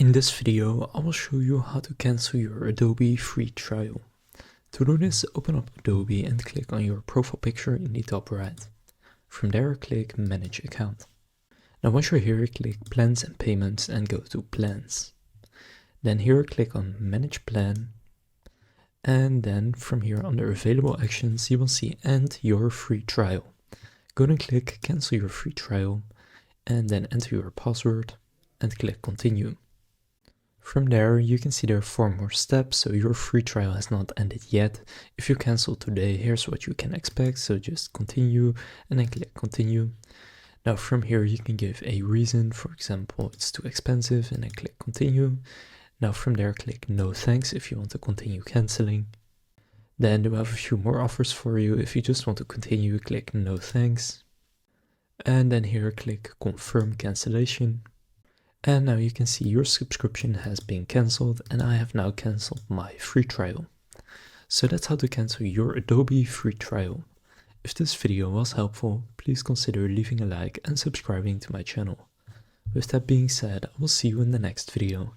In this video, I will show you how to cancel your Adobe free trial. To do this, open up Adobe and click on your profile picture in the top right. From there, click Manage Account. Now once you're here, click Plans and Payments and go to Plans. Then here, click on Manage Plan. And then from here under Available Actions, you will see End Your Free Trial. Go and click Cancel Your Free Trial and then enter your password and click Continue. From there, you can see there are 4 more steps, so your free trial has not ended yet. If you cancel today, here's what you can expect, so just continue and then click continue. Now from here you can give a reason, for example, it's too expensive, and then click continue. Now from there click no thanks if you want to continue canceling. Then we have a few more offers for you. If you just want to continue, click no thanks. And then here click confirm cancellation. And now you can see your subscription has been cancelled, and I have now cancelled my free trial. So that's how to cancel your Adobe free trial. If this video was helpful, please consider leaving a like and subscribing to my channel. With that being said, I will see you in the next video.